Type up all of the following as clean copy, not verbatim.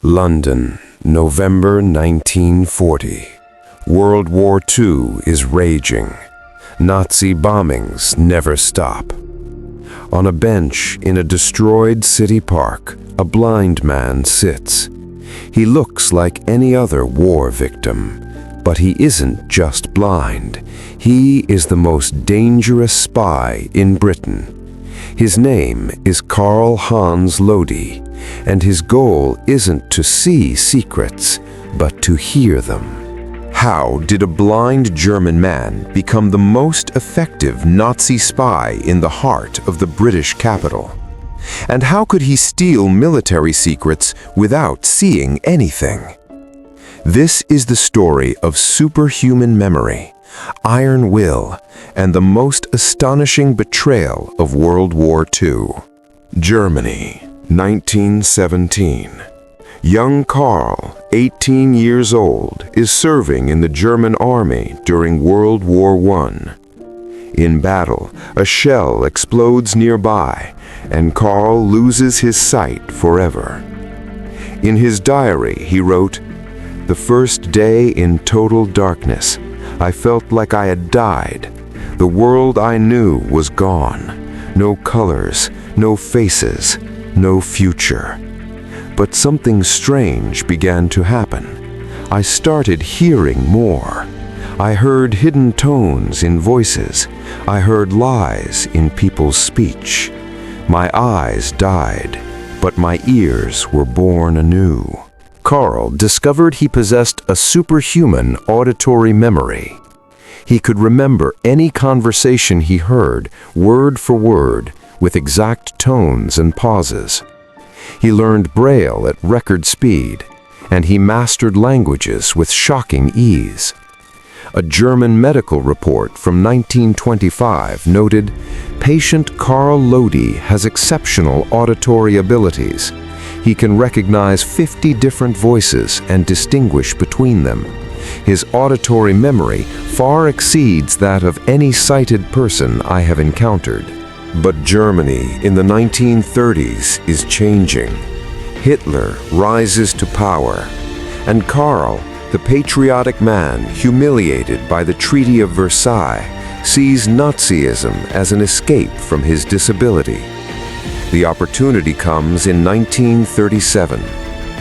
London, November 1940. World War II is raging. Nazi bombings never stop. On a bench in a destroyed city park, a blind man sits. He looks like any other war victim, but he isn't just blind. He is the most dangerous spy in Britain. His name is Karl Hans Lody, and his goal isn't to see secrets, but to hear them. How did a blind German man become the most effective Nazi spy in the heart of the British capital? And how could he steal military secrets without seeing anything? This is the story of superhuman memory, iron will, and the most astonishing betrayal of World War II. Germany, 1917. Young Karl, 18 years old, is serving in the German army during World War I. In battle, a shell explodes nearby, and Karl loses his sight forever. In his diary, he wrote, "The first day in total darkness, I felt like I had died. The world I knew was gone. No colors, no faces, no future. But something strange began to happen. I started hearing more. I heard hidden tones in voices. I heard lies in people's speech. My eyes died, but my ears were born anew." Karl discovered he possessed a superhuman auditory memory. He could remember any conversation he heard, word for word, with exact tones and pauses. He learned Braille at record speed, and he mastered languages with shocking ease. A German medical report from 1925 noted, "Patient Karl Lody has exceptional auditory abilities. He can recognize 50 different voices and distinguish between them. His auditory memory far exceeds that of any sighted person I have encountered." But Germany in the 1930s is changing. Hitler rises to power, and Karl, the patriotic man humiliated by the Treaty of Versailles, sees Nazism as an escape from his disability. The opportunity comes in 1937.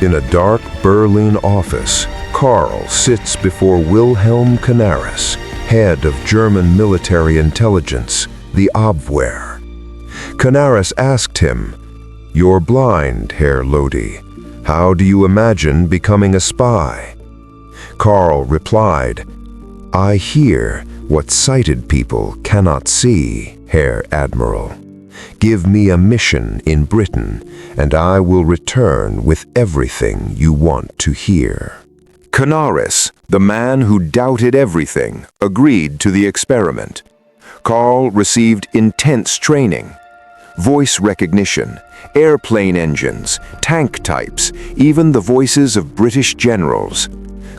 In a dark Berlin office, Karl sits before Wilhelm Canaris, head of German military intelligence, the Abwehr. Canaris asked him, "You're blind, Herr Lody. How do you imagine becoming a spy?" Karl replied, "I hear what sighted people cannot see, Herr Admiral. Give me a mission in Britain, and I will return with everything you want to hear." Canaris, the man who doubted everything, agreed to the experiment. Karl received intense training. Voice recognition, airplane engines, tank types, even the voices of British generals.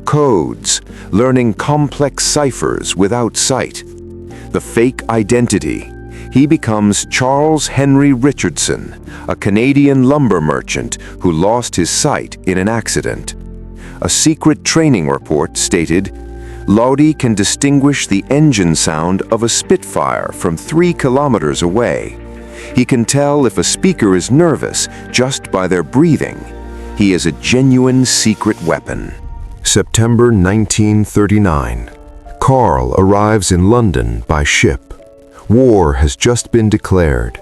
Codes, learning complex ciphers without sight. The fake identity. He becomes Charles Henry Richardson, a Canadian lumber merchant who lost his sight in an accident. A secret training report stated, "Lody can distinguish the engine sound of a Spitfire from 3 kilometers away. He can tell if a speaker is nervous just by their breathing. He is a genuine secret weapon." September 1939. Karl arrives in London by ship. War has just been declared.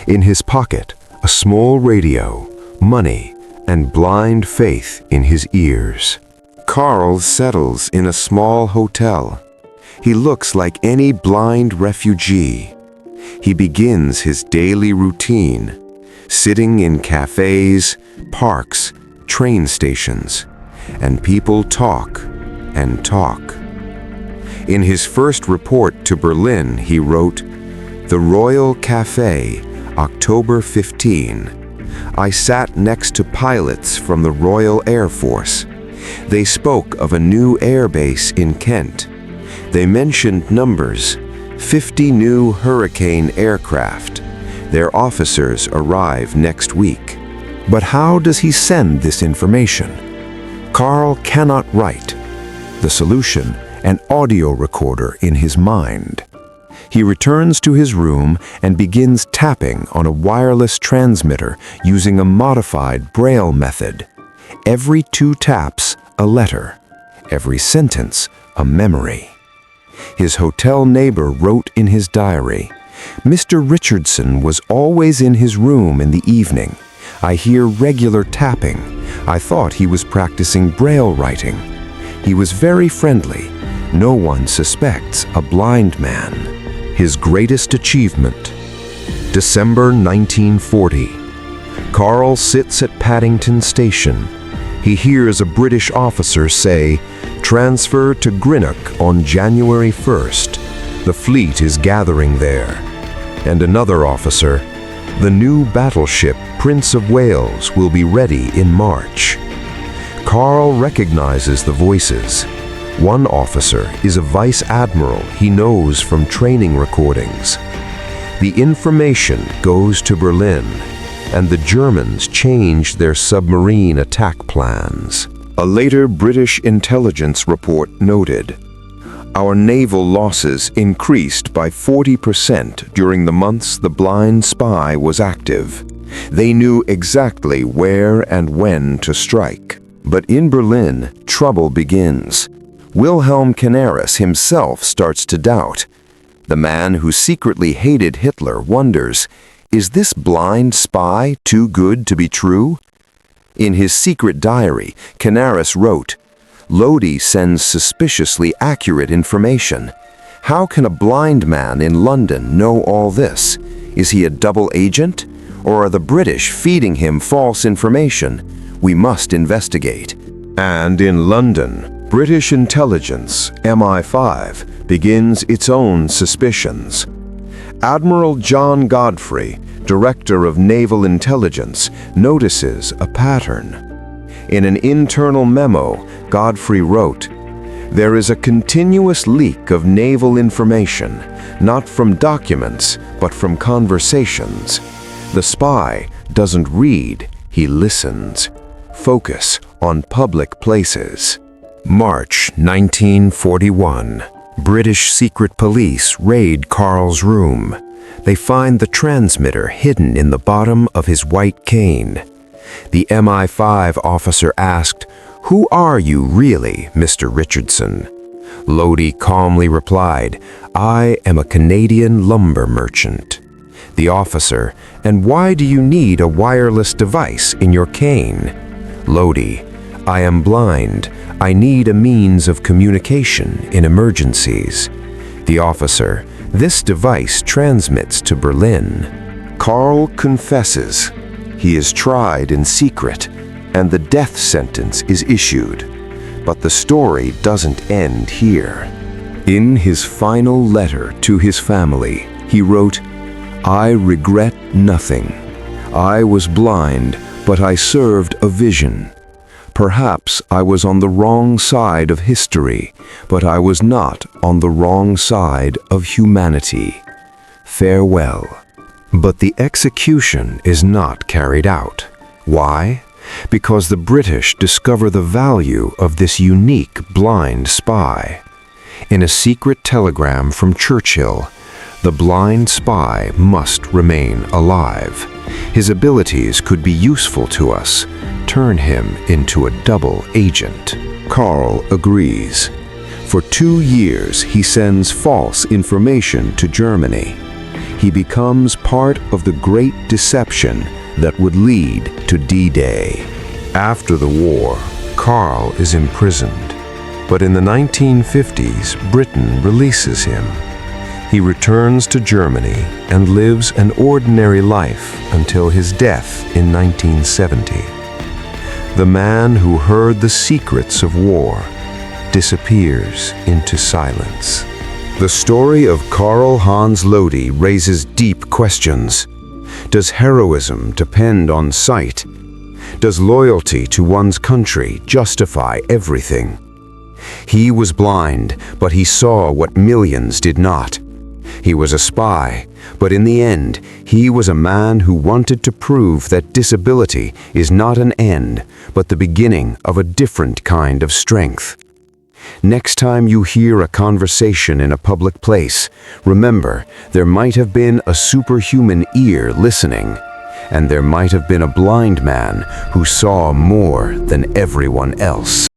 In his pocket, a small radio, money, and blind faith in his ears. Karl settles in a small hotel. He looks like any blind refugee. He begins his daily routine, sitting in cafes, parks, train stations, and people talk and talk. In his first report to Berlin, he wrote, "The Royal Café, October 15. I sat next to pilots from the Royal Air Force. They spoke of a new airbase in Kent. They mentioned numbers, 50 new Hurricane aircraft. Their officers arrive next week. But how does he send this information? Karl cannot write. The solution, an audio recorder in his mind. He returns to his room and begins tapping on a wireless transmitter using a modified Braille method. Every 2 taps, a letter. Every sentence, a memory. His hotel neighbor wrote in his diary, "Mr. Richardson was always in his room in the evening. I hear regular tapping. I thought he was practicing Braille writing. He was very friendly. No one suspects a blind man." His greatest achievement. December 1940. Karl sits at Paddington Station. He hears a British officer say, "Transfer to Greenock on January 1st. The fleet is gathering there." And another officer, "The new battleship Prince of Wales will be ready in March." Karl recognizes the voices. One officer is a vice admiral he knows from training recordings. The information goes to Berlin, and the Germans change their submarine attack plans. A later British intelligence report noted, "Our naval losses increased by 40% during the months the blind spy was active. They knew exactly where and when to strike." But in Berlin, trouble begins. Wilhelm Canaris himself starts to doubt. The man who secretly hated Hitler wonders, is this blind spy too good to be true? In his secret diary, Canaris wrote, "Lody sends suspiciously accurate information. How can a blind man in London know all this? Is he a double agent? Or are the British feeding him false information? We must investigate." And in London, British intelligence, MI5, begins its own suspicions. Admiral John Godfrey, Director of Naval Intelligence, notices a pattern. In an internal memo, Godfrey wrote, "There is a continuous leak of naval information, not from documents, but from conversations. The spy doesn't read, he listens. Focus on public places." March 1941. British secret police raid Karl's room. They find the transmitter hidden in the bottom of his white cane. The MI5 officer asked, "Who are you really, Mr. Richardson?" Lody calmly replied, "I am a Canadian lumber merchant." The officer, "And why do you need a wireless device in your cane?" Lody, "I am blind. I need a means of communication in emergencies." The officer, "This device transmits to Berlin." Karl confesses. He is tried in secret, and the death sentence is issued. But the story doesn't end here. In his final letter to his family, he wrote, "I regret nothing. I was blind, but I served a vision. Perhaps I was on the wrong side of history, but I was not on the wrong side of humanity. Farewell." But the execution is not carried out. Why? Because the British discover the value of this unique blind spy. In a secret telegram from Churchill, the blind spy must remain alive. His abilities could be useful to us. Turn him into a double agent. Karl agrees. For 2 years, he sends false information to Germany. He becomes part of the great deception that would lead to D-Day. After the war, Karl is imprisoned. But in the 1950s, Britain releases him. He returns to Germany and lives an ordinary life until his death in 1970. The man who heard the secrets of war disappears into silence. The story of Karl Hans Lody raises deep questions. Does heroism depend on sight? Does loyalty to one's country justify everything? He was blind, but he saw what millions did not. He was a spy, but in the end, he was a man who wanted to prove that disability is not an end, but the beginning of a different kind of strength. Next time you hear a conversation in a public place, remember, there might have been a superhuman ear listening, and there might have been a blind man who saw more than everyone else.